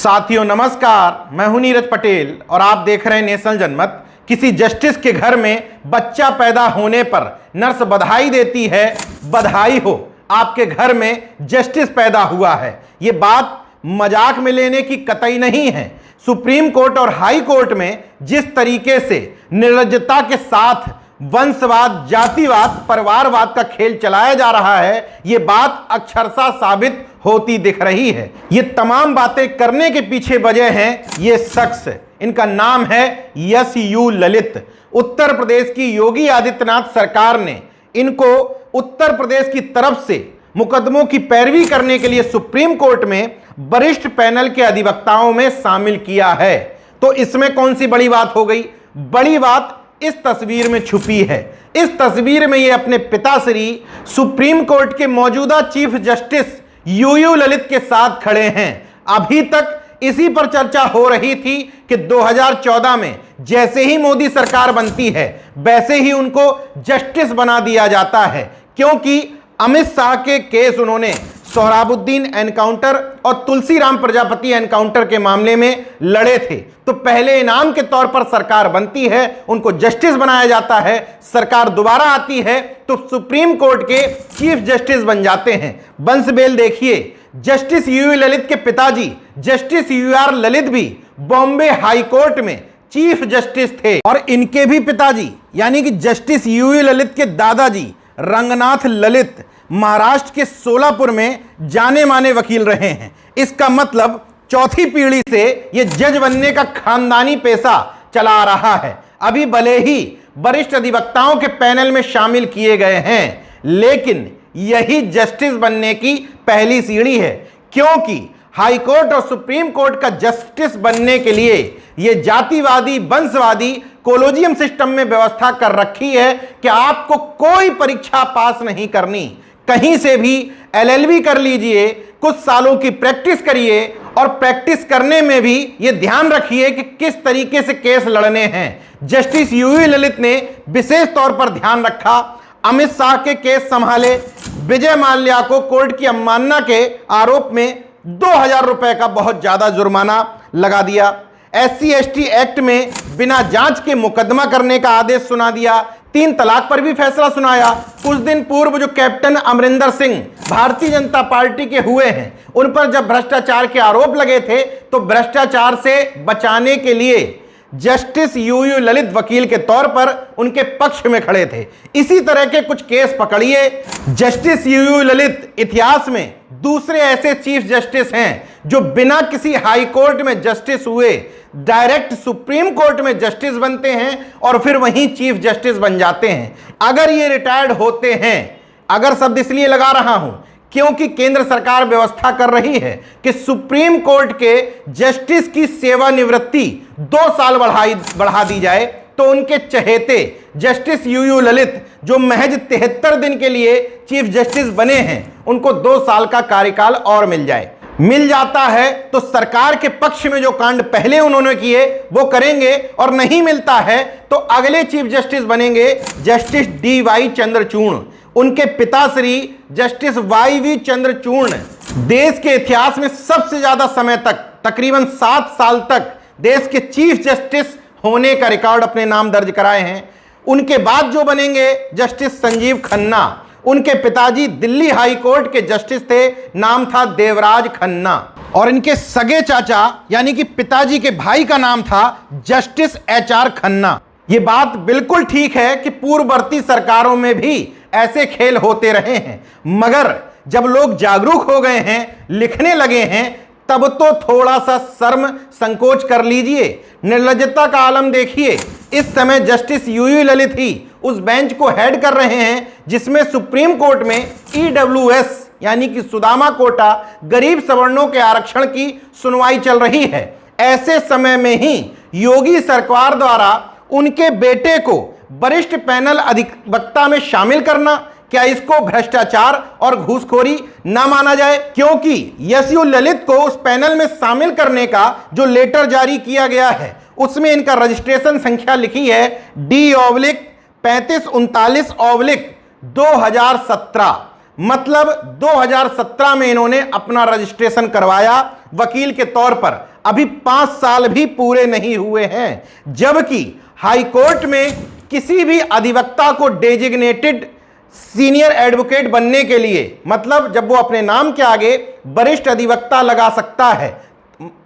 साथियों नमस्कार, मैं हूं नीरज पटेल और आप देख रहे हैं नेशनल जनमत। किसी जस्टिस के घर में बच्चा पैदा होने पर नर्स बधाई देती है, बधाई हो आपके घर में जस्टिस पैदा हुआ है। ये बात मजाक में लेने की कतई नहीं है। सुप्रीम कोर्ट और हाई कोर्ट में जिस तरीके से निर्लज्जता के साथ वंशवाद, जातिवाद, परिवारवाद का खेल चलाया जा रहा है, ये बात अक्षरशः साबित होती दिख रही है। ये तमाम बातें करने के पीछे वजह है ये शख्स, इनका नाम है एस.यू. ललित। उत्तर प्रदेश की योगी आदित्यनाथ सरकार ने इनको उत्तर प्रदेश की तरफ से मुकदमों की पैरवी करने के लिए सुप्रीम कोर्ट में वरिष्ठ पैनल के अधिवक्ताओं में शामिल किया है। तो इसमें कौन सी बड़ी बात हो गई? बड़ी बात इस तस्वीर में छुपी है। इस तस्वीर में ये अपने पिताश्री सुप्रीम कोर्ट के मौजूदा चीफ जस्टिस यू ललित के साथ खड़े हैं। अभी तक इसी पर चर्चा हो रही थी कि 2014 में जैसे ही मोदी सरकार बनती है वैसे ही उनको जस्टिस बना दिया जाता है, क्योंकि अमित शाह के केस उन्होंने सोहराबुद्दीन एनकाउंटर और तुलसीराम प्रजापति एनकाउंटर के मामले में लड़े थे। तो पहले इनाम के तौर पर सरकार बनती है, उनको जस्टिस बनाया जाता है। सरकार दोबारा आती है तो सुप्रीम कोर्ट के चीफ जस्टिस बन जाते हैं। बंसबेल देखिए, जस्टिस यू ललित के पिताजी जस्टिस यू.आर. ललित भी बॉम्बे हाई कोर्ट में चीफ जस्टिस थे और इनके भी पिताजी यानी कि जस्टिस यू ललित के दादाजी रंगनाथ ललित महाराष्ट्र के सोलापुर में जाने माने वकील रहे हैं। इसका मतलब चौथी पीढ़ी से ये जज बनने का खानदानी पेशा चला आ रहा है। अभी भले ही वरिष्ठ अधिवक्ताओं के पैनल में शामिल किए गए हैं, लेकिन यही जस्टिस बनने की पहली सीढ़ी है, क्योंकि हाई कोर्ट और सुप्रीम कोर्ट का जस्टिस बनने के लिए ये जातिवादी, वंशवादी कोलोजियम सिस्टम में व्यवस्था कर रखी है कि आपको कोई परीक्षा पास नहीं करनी। कहीं से भी एलएलबी कर लीजिए, कुछ सालों की प्रैक्टिस करिए और प्रैक्टिस करने में भी ये ध्यान रखिए कि किस तरीके से केस लड़ने हैं। जस्टिस यू ललित ने विशेष तौर पर ध्यान रखा। अमित शाह के केस संभाले, विजय माल्या को कोर्ट की अवमानना के आरोप में 2000 रुपए का बहुत ज्यादा जुर्माना लगा दिया। SC/ST एक्ट में बिना जांच के मुकदमा करने का आदेश सुना दिया। 3 तलाक पर भी फैसला सुनाया। कुछ दिन पूर्व जो कैप्टन अमरिंदर सिंह भारतीय जनता पार्टी के हुए हैं, उन पर जब भ्रष्टाचार के आरोप लगे थे तो भ्रष्टाचार से बचाने के लिए जस्टिस यू ललित वकील के तौर पर उनके पक्ष में खड़े थे। इसी तरह के कुछ केस पकड़िए। जस्टिस यू ललित इतिहास में दूसरे ऐसे चीफ जस्टिस हैं जो बिना किसी हाई कोर्ट में जस्टिस हुए डायरेक्ट सुप्रीम कोर्ट में जस्टिस बनते हैं और फिर वहीं चीफ जस्टिस बन जाते हैं। अगर ये रिटायर्ड होते हैं, अगर शब्द इसलिए लगा रहा हूं क्योंकि केंद्र सरकार व्यवस्था कर रही है कि सुप्रीम कोर्ट के जस्टिस की सेवानिवृत्ति 2 साल बढ़ा दी जाए, तो उनके चहेते जस्टिस यू ललित जो महज 73 दिन के लिए चीफ जस्टिस बने हैं, उनको 2 साल का कार्यकाल और मिल जाए। मिल जाता है तो सरकार के पक्ष में जो कांड पहले उन्होंने किए वो करेंगे, और नहीं मिलता है तो अगले चीफ जस्टिस बनेंगे जस्टिस D.Y. चंद्रचूड़। उनके पिताश्री जस्टिस Y.V. चंद्रचूड़ देश के इतिहास में सबसे ज्यादा समय तक, तकरीबन 7 साल तक देश के चीफ जस्टिस होने का रिकॉर्ड अपने नाम दर्ज कराए हैं। उनके बाद जो बनेंगे जस्टिस संजीव खन्ना। उनके पिताजी दिल्ली हाई कोर्ट के जस्टिस थे, नाम था देवराज खन्ना, और इनके सगे चाचा यानी कि पिताजी के भाई का नाम था जस्टिस H.R. खन्ना। ये बात बिल्कुल ठीक है कि पूर्ववर्ती सरकारों में भी ऐसे खेल होते रहे हैं, मगर जब लोग जागरूक हो गए हैं, लिखने लगे हैं, तब तो थोड़ा सा शर्म संकोच कर लीजिए। निर्लज्जता का आलम देखिए। इस समय जस्टिस यू ललित ही उस बेंच को हेड कर रहे हैं जिसमें सुप्रीम कोर्ट में EWS यानी कि सुदामा कोटा, गरीब सवर्णों के आरक्षण की सुनवाई चल रही है। ऐसे समय में ही योगी सरकार द्वारा उनके बेटे को वरिष्ठ पैनल अधिवक्ता में शामिल करना, क्या इसको भ्रष्टाचार और घूसखोरी ना माना जाए? क्योंकि एस.यू. ललित को उस पैनल में शामिल करने का जो लेटर जारी किया गया है उसमें इनका रजिस्ट्रेशन संख्या लिखी है D/3539/2017। मतलब 2017 में इन्होंने अपना रजिस्ट्रेशन करवाया वकील के तौर पर, अभी 5 साल भी पूरे नहीं हुए हैं। जबकि हाई कोर्ट में किसी भी अधिवक्ता को डेजिग्नेटेड सीनियर एडवोकेट बनने के लिए, मतलब जब वो अपने नाम के आगे वरिष्ठ अधिवक्ता लगा सकता है,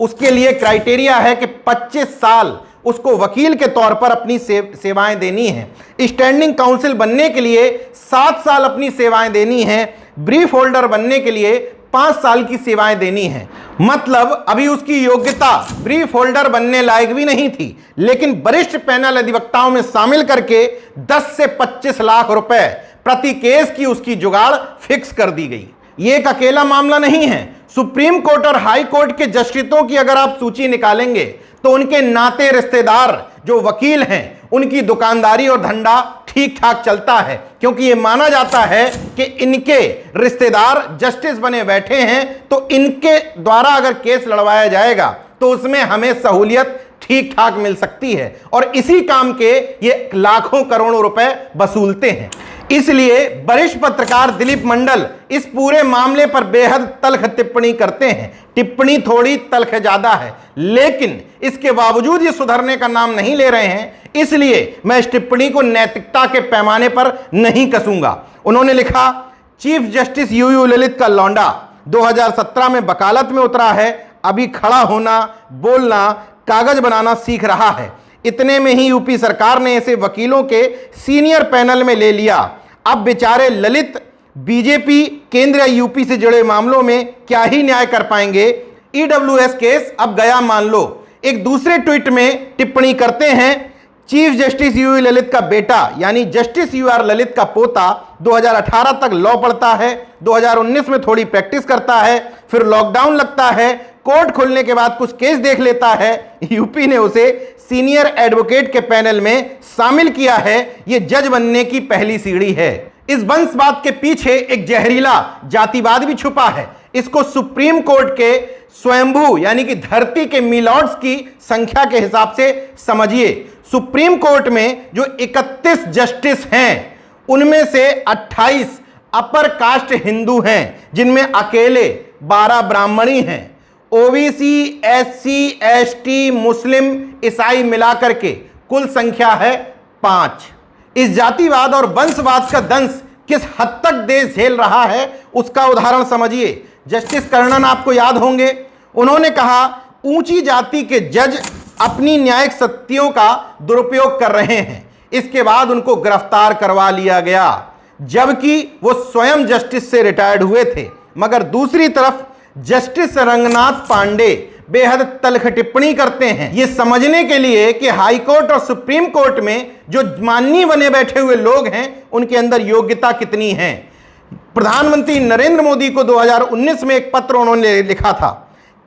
उसके लिए क्राइटेरिया है कि 25 साल उसको वकील के तौर पर अपनी सेवाएं देनी है। स्टैंडिंग काउंसिल बनने के लिए 7 साल अपनी सेवाएं देनी है। ब्रीफ होल्डर बनने के लिए 5 साल की सेवाएं देनी है। मतलब अभी उसकी योग्यता ब्रीफ होल्डर बनने लायक भी नहीं थी, लेकिन वरिष्ठ पैनल अधिवक्ताओं में शामिल करके 10 से 25 लाख रुपए प्रति केस की उसकी जुगाड़ फिक्स कर दी गई। ये एक अकेला मामला नहीं है। सुप्रीम कोर्ट और हाई कोर्ट के जस्टिसों की अगर आप सूची निकालेंगे तो उनके नाते रिश्तेदार जो वकील हैं, उनकी दुकानदारी और धंधा ठीक ठाक चलता है, क्योंकि ये माना जाता है कि इनके रिश्तेदार जस्टिस बने बैठे हैं, तो इनके द्वारा अगर केस लड़वाया जाएगा तो उसमें हमें सहूलियत ठीक ठाक मिल सकती है, और इसी काम के ये लाखों करोड़ों रुपए वसूलते हैं। इसलिए वरिष्ठ पत्रकार दिलीप मंडल इस पूरे मामले पर बेहद तल्ख टिप्पणी करते हैं। टिप्पणी थोड़ी तल्ख ज्यादा है, लेकिन इसके बावजूद ये सुधरने का नाम नहीं ले रहे हैं, इसलिए मैं इस टिप्पणी को नैतिकता के पैमाने पर नहीं कसूंगा। उन्होंने लिखा, चीफ जस्टिस यूयू ललित का लौंडा 2017 में वकालत में उतरा है, अभी खड़ा होना, बोलना, कागज बनाना सीख रहा है। इतने में ही यूपी सरकार ने इसे वकीलों के सीनियर पैनल में ले लिया। अब बेचारे ललित बीजेपी केंद्र या यूपी से जुड़े मामलों में क्या ही न्याय कर पाएंगे। ईडब्ल्यूएस केस अब गया मान लो। एक दूसरे ट्वीट में टिप्पणी करते हैं, चीफ जस्टिस यूयू ललित का बेटा यानी जस्टिस यूआर ललित का पोता 2018 तक लॉ पढ़ता है, 2019 में थोड़ी प्रैक्टिस करता है, फिर लॉकडाउन लगता है, कोर्ट खुलने के बाद कुछ केस देख लेता है, यूपी ने उसे सीनियर एडवोकेट के पैनल में शामिल किया है। यह जज बनने की पहली सीढ़ी है। इस वंशवाद के पीछे एक जहरीला जातिवाद भी छुपा है। इसको सुप्रीम कोर्ट के स्वयंभू यानी कि धरती के मिलॉर्ड्स की संख्या के हिसाब से समझिए। सुप्रीम कोर्ट में जो 31 जस्टिस हैं, उनमें से 28 अपर कास्ट हिंदू हैं, जिनमें अकेले 12 ब्राह्मणी हैं। ओबीसी, एससी, एसटी, मुस्लिम, ईसाई मिलाकर के कुल संख्या है 5। इस जातिवाद और वंशवाद का दंश किस हद तक देश झेल रहा है, उसका उदाहरण समझिए। जस्टिस कर्णन आपको याद होंगे, उन्होंने कहा ऊंची जाति के जज अपनी न्यायिक शक्तियों का दुरुपयोग कर रहे हैं। इसके बाद उनको गिरफ्तार करवा लिया गया, जबकि वो स्वयं जस्टिस से रिटायर्ड हुए थे। मगर दूसरी तरफ जस्टिस रंगनाथ पांडे बेहद तल्ख टिप्पणी करते हैं, ये समझने के लिए कि हाई कोर्ट और सुप्रीम कोर्ट में जो माननीय बने बैठे हुए लोग हैं, उनके अंदर योग्यता कितनी है। प्रधानमंत्री नरेंद्र मोदी को 2019 में एक पत्र उन्होंने लिखा था,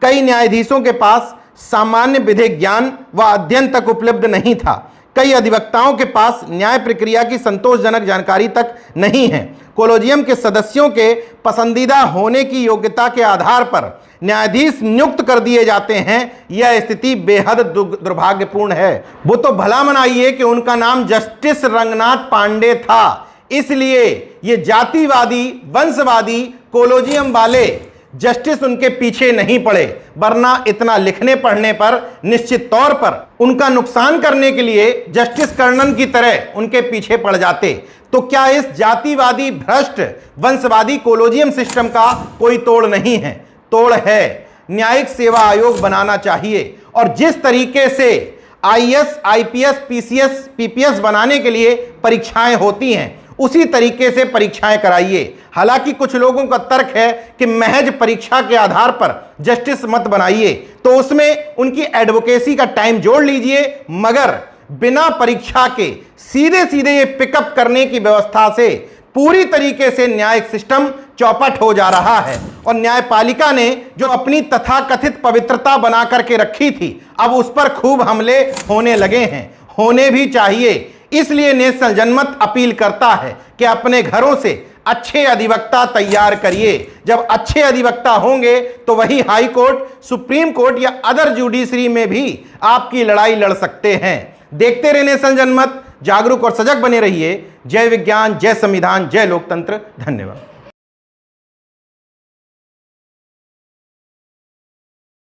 कई न्यायाधीशों के पास सामान्य विधिक ज्ञान व अध्ययन तक उपलब्ध नहीं था। कई अधिवक्ताओं के पास न्याय प्रक्रिया की संतोषजनक जानकारी तक नहीं है। कोलोजियम के सदस्यों के पसंदीदा होने की योग्यता के आधार पर न्यायाधीश नियुक्त कर दिए जाते हैं। यह स्थिति बेहद दुर्भाग्यपूर्ण है। वो तो भला मनाइए कि उनका नाम जस्टिस रंगनाथ पांडे था, इसलिए ये जातिवादी वंशवादी कोलोजियम वाले जस्टिस उनके पीछे नहीं पड़े, वरना इतना लिखने पढ़ने पर निश्चित तौर पर उनका नुकसान करने के लिए जस्टिस कर्णन की तरह उनके पीछे पड़ जाते। तो क्या इस जातिवादी भ्रष्ट वंशवादी कोलोजियम सिस्टम का कोई तोड़ नहीं है? तोड़ है। न्यायिक सेवा आयोग बनाना चाहिए, और जिस तरीके से आईएएस, आईपीएस, पीसीएस, पीपीएस बनाने के लिए परीक्षाएं होती हैं, उसी तरीके से परीक्षाएं कराइए। हालांकि कुछ लोगों का तर्क है कि महज परीक्षा के आधार पर जस्टिस मत बनाइए, तो उसमें उनकी एडवोकेसी का टाइम जोड़ लीजिए, मगर बिना परीक्षा के सीधे सीधे ये पिकअप करने की व्यवस्था से पूरी तरीके से न्यायिक सिस्टम चौपट हो जा रहा है। और न्यायपालिका ने जो अपनी तथाकथित पवित्रता बना करके रखी थी, अब उस पर खूब हमले होने लगे हैं, होने भी चाहिए। इसलिए नेशनल जनमत अपील करता है कि अपने घरों से अच्छे अधिवक्ता तैयार करिए। जब अच्छे अधिवक्ता होंगे तो वही हाई कोर्ट, सुप्रीम कोर्ट या अदर जुडिशरी में भी आपकी लड़ाई लड़ सकते हैं। देखते रहे नेशनल जनमत, जागरूक और सजग बने रहिए। जय विज्ञान, जय संविधान, जय लोकतंत्र। धन्यवाद।